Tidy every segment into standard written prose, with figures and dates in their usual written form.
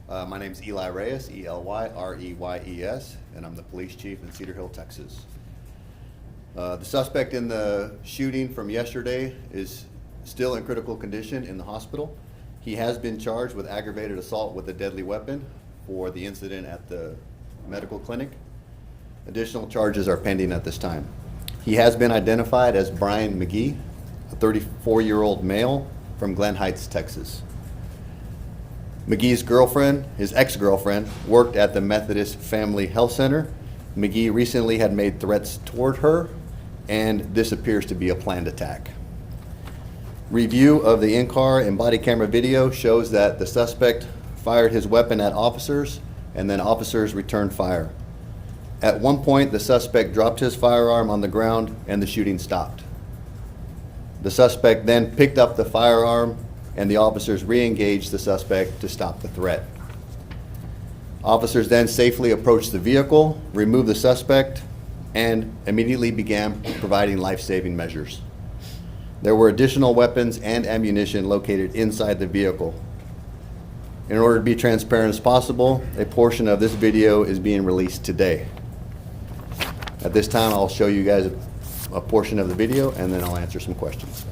My name's Eli Reyes, E-L-Y-R-E-Y-E-S, and I'm the police chief in Cedar Hill, Texas. The suspect in the shooting from yesterday is still in critical condition in the hospital. He has been charged with aggravated assault with a deadly weapon for the incident at the medical clinic. Additional charges are pending at this time. He has been identified as Brian McGee, a 34-year-old male from Glen Heights, Texas. McGee's girlfriend, his ex-girlfriend, worked at the Methodist Family Health Center. McGee recently had made threats toward her, and this appears to be a planned attack. Review of the in-car and body camera video shows that the suspect fired his weapon at officers, and then officers returned fire. At one point, the suspect dropped his firearm on the ground and the shooting stopped. The suspect then picked up the firearm and the officers re-engaged the suspect to stop the threat. Officers then safely approached the vehicle, removed the suspect, and immediately began providing life-saving measures. There were additional weapons and ammunition located inside the vehicle. In order to be transparent as possible, a portion of this video is being released today. At this time, I'll show you guys a portion of the video and then I'll answer some questions.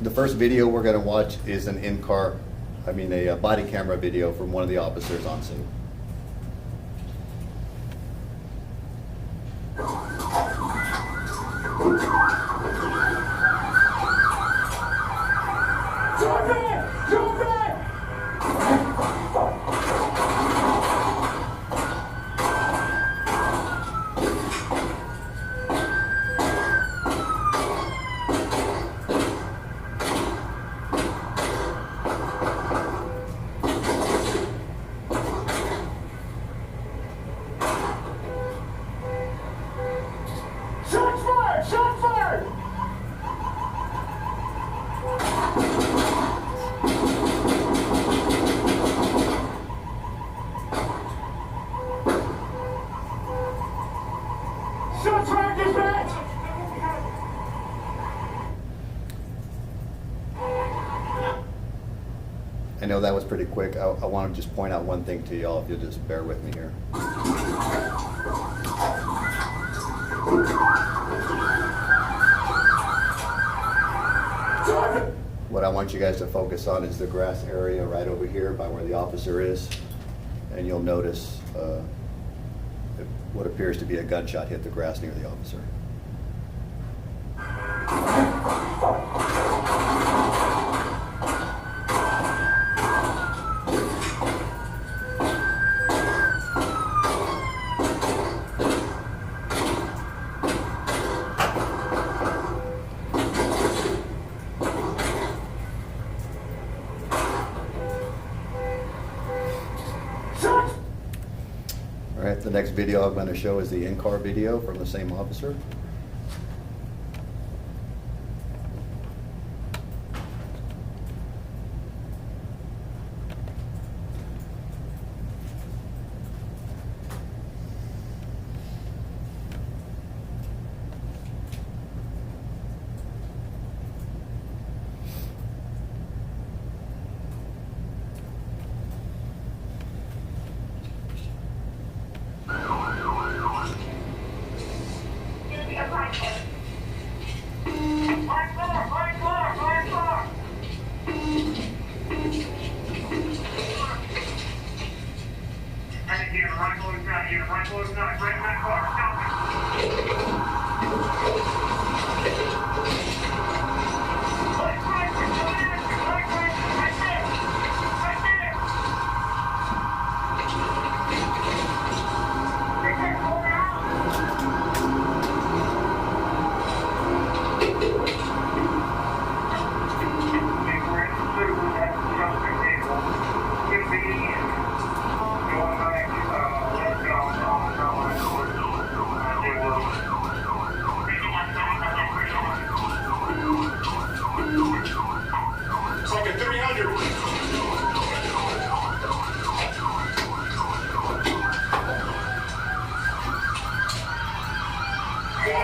The first video we're going to watch is an a body camera video from one of the officers on scene. I know that was pretty quick. I want to just point out one thing to y'all, if you'll just bear with me here. What I want you guys to focus on is the grass area right over here by where the officer is. And you'll notice what appears to be a gunshot hit the grass near the officer. All right, the next video I'm going to show is the in-car video from the same officer. Somebody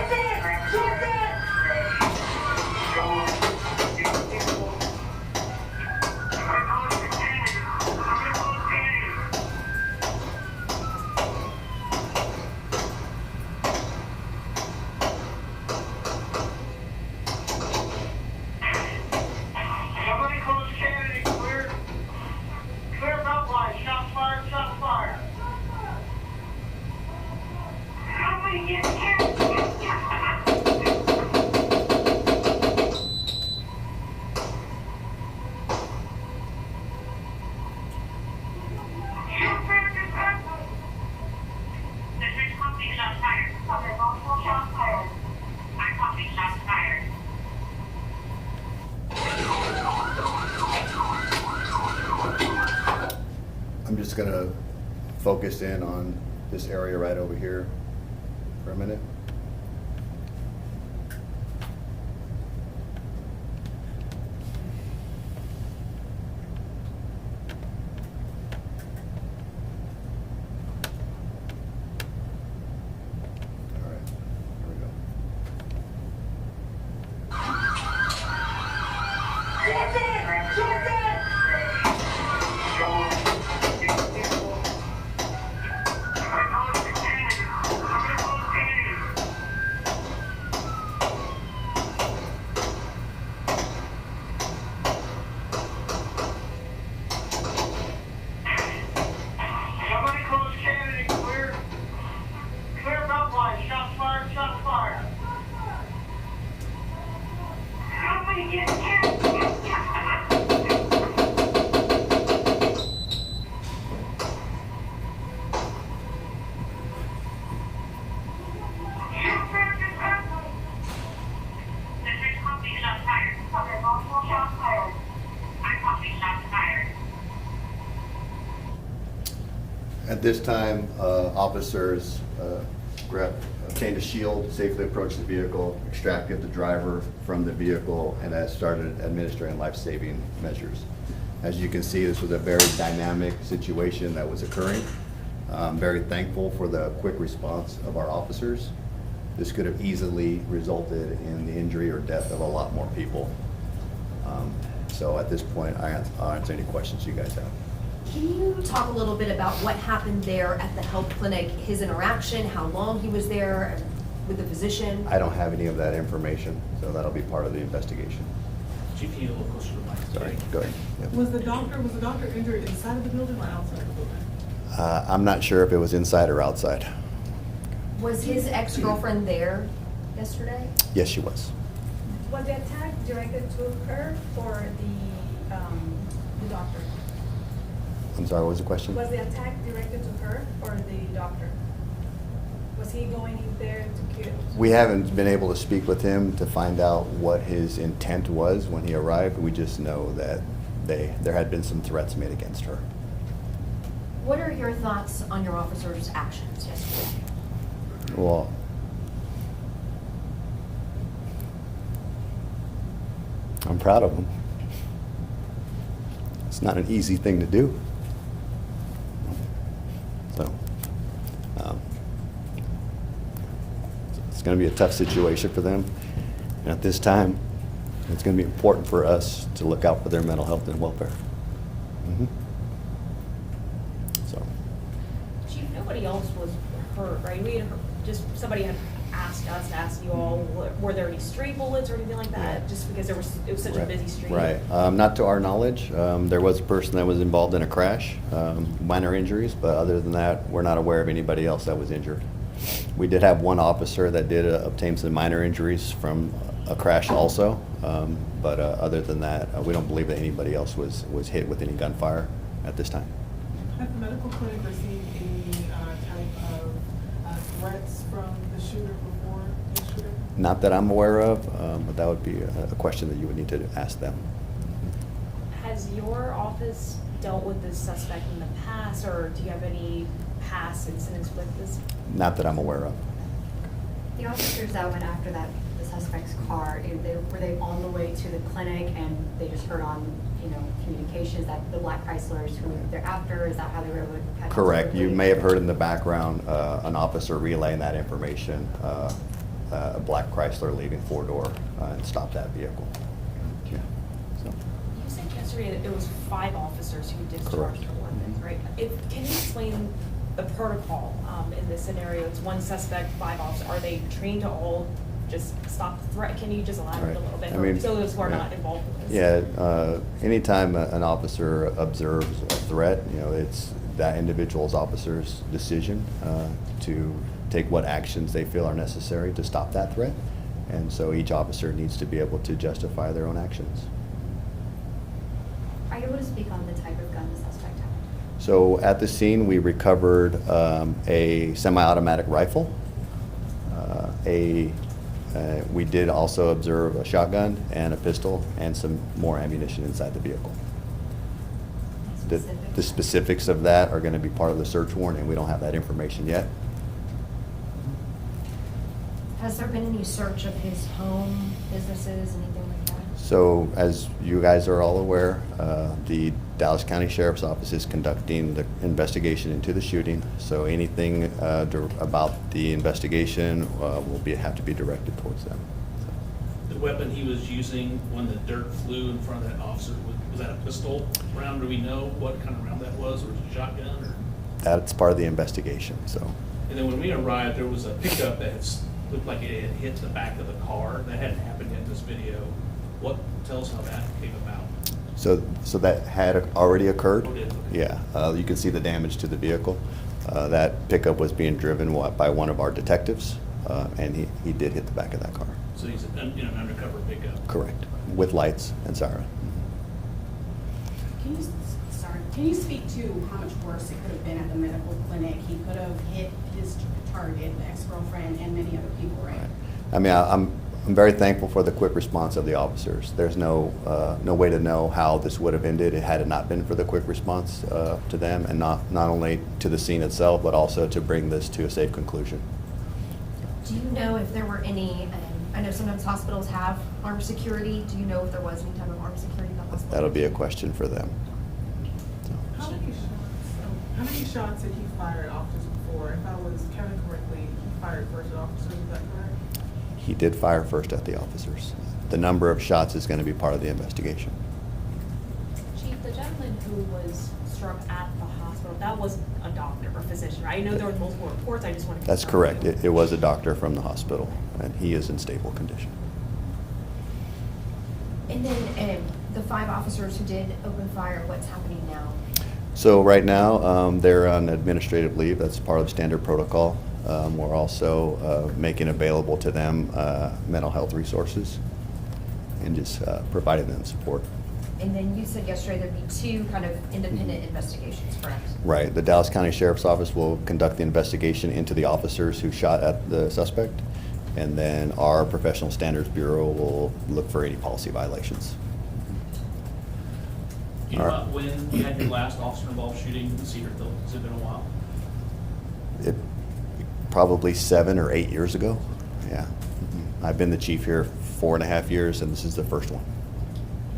close Kennedy, clear. Clear Beltline, shots fired, shots fired. Somebody get Kennedy. District company shots fired. Okay, multiple shots fired. I copy shots fired. I'm just gonna focus in on this area right over here for a minute. All right, here we go. Somebody close Kennedy, clear. Clear Beltline, shots fired, shots fired. Somebody get Kennedy. District company shots fired. Okay, multiple shots fired. I copy shots fired. At this time, officers obtained a shield, safely approached the vehicle, extracted the driver from the vehicle, and has started administering life-saving measures. As you can see, this was a very dynamic situation that was occurring. I'm very thankful for the quick response of our officers. This could have easily resulted in the injury or death of a lot more people. So at this point, I'll answer any questions you guys have. Can you talk a little bit about what happened there at the health clinic, his interaction, how long he was there with the physician? I don't have any of that information, so that'll be part of the investigation. Chief, can you look closer to the mic? Sorry, go ahead. Yep. Was the doctor injured inside of the building or outside of the building? I'm not sure if it was inside or outside. Was his ex-girlfriend there yesterday? Yes, she was. Was the attack directed to her or the doctor? I'm sorry, what was the question? Was the attack directed to her or the doctor? Was he going in there to kill? We haven't been able to speak with him to find out what his intent was when he arrived. We just know that there had been some threats made against her. What are your thoughts on your officer's actions yesterday? Well, I'm proud of him. It's not an easy thing to do. So, it's going to be a tough situation for them. And at this time, it's going to be important for us to look out for their mental health and welfare. Mhm. So, Chief, nobody else was hurt, right? We had just, somebody had asked us to ask you all, were there any stray bullets or anything like that? Yeah. Just because it was such a right, busy street. Right. Not to our knowledge. There was a person that was involved in a crash, minor injuries, but other than that, we're not aware of anybody else that was injured. We did have one officer that did obtain some minor injuries from a crash also, but other than that, we don't believe that anybody else was hit with any gunfire at this time. Has the medical clinic received any type of threats from the shooter before the shooter? Not that I'm aware of, but that would be a question that you would need to ask them. Has your office dealt with this suspect in the past, or do you have any past incidents with this? Not that I'm aware of. The officers that went after the suspect's car, were they on the way to the clinic and they just heard on, communications that the black Chryslers who they're after? Is that how they were able to catch? Correct. You may have heard in the background an officer relaying that information a black Chrysler leaving four-door and stopped that vehicle. Yeah. So, You said yesterday that it was 5 officers who discharged Correct. the weapons, right? Can you explain the protocol in this scenario? It's 1 suspect, 5 officers. Are they trained to all just stop the threat? Can you just elaborate Right. a little bit? I mean, So those who are yeah. not involved in this. Yeah, anytime an officer observes a threat, it's that individual's officer's decision to take what actions they feel are necessary to stop that threat. And so each officer needs to be able to justify their own actions. Are you able to speak on the type of gun the suspect had? So at the scene, we recovered a semi-automatic rifle. We did also observe a shotgun and a pistol and some more ammunition inside the vehicle. The specifics of that are going to be part of the search warrant, and we don't have that information yet. Has there been any search of his home, businesses, anything like that? So as you guys are all aware, the Dallas County Sheriff's Office is conducting the investigation into the shooting. So anything about the investigation will have to be directed towards them. The weapon he was using when the dirt flew in front of that officer, was that a pistol round? Do we know what kind of round that was, or was it a shotgun? Or? That's part of the investigation, so. And then when we arrived, there was a pickup that looked like it had hit the back of the car. That hadn't happened yet in this video. Tell us how that came about. So that had already occurred? Oh, did? Yeah, you can see the damage to the vehicle. That pickup was being driven by one of our detectives, and he did hit the back of that car. So he's in an undercover pickup. Correct, with lights and siren. Can you speak to how much worse it could have been at the medical clinic? He could have hit his target, the ex-girlfriend, and many other people, right? I mean, I'm very thankful for the quick response of the officers. There's no way to know how this would have ended had it not been for the quick response to them, and not only to the scene itself, but also to bring this to a safe conclusion. Do you know if there were any, I know sometimes hospitals have armed security. Do you know if there was any type of armed security in the hospital? That'll be a question for them. How many shots did he fire at officers before? If I was counting correctly, he fired first at officers, is that correct? He did fire first at the officers. The number of shots is going to be part of the investigation. Chief, the gentleman who was struck at the hospital, that was a doctor or physician, right? I know there were multiple reports, I just want to That's confirm. correct. It was a doctor from the hospital, and he is in stable condition. And then the 5 officers who did open fire, what's happening now? So right now, they're on administrative leave. That's part of standard protocol. We're also making available to them mental health resources and just providing them support. And then you said yesterday there'd be 2 kind of independent investigations, correct? Right. The Dallas County Sheriff's Office will conduct the investigation into the officers who shot at the suspect, and then our Professional Standards Bureau will look for any policy violations. You know about when you had your last officer-involved shooting in Cedar Hill? Has it been a while? It probably 7 or 8 years ago. Yeah. I've been the chief here 4.5 years, and this is the first one.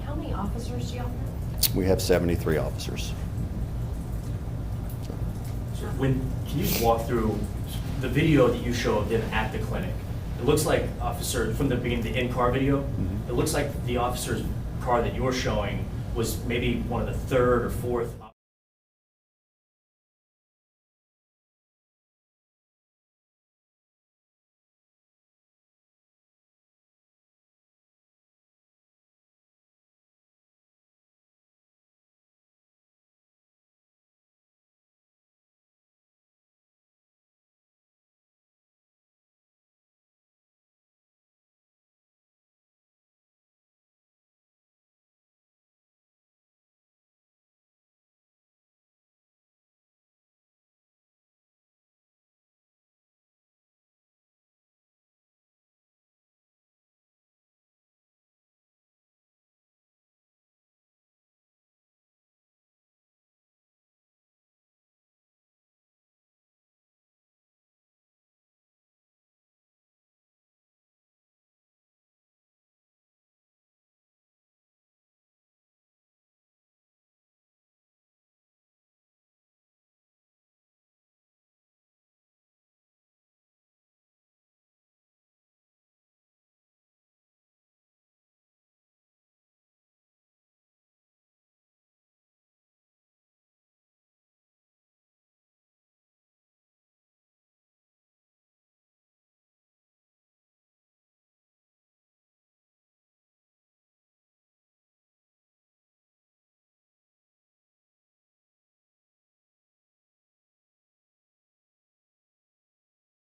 How many officers do you have? We have 73 officers. Can you just walk through the video that you showed them at the clinic? It looks like from the beginning, the in-car video, it looks like the officer's car that you're showing was maybe one of the 3rd or 4th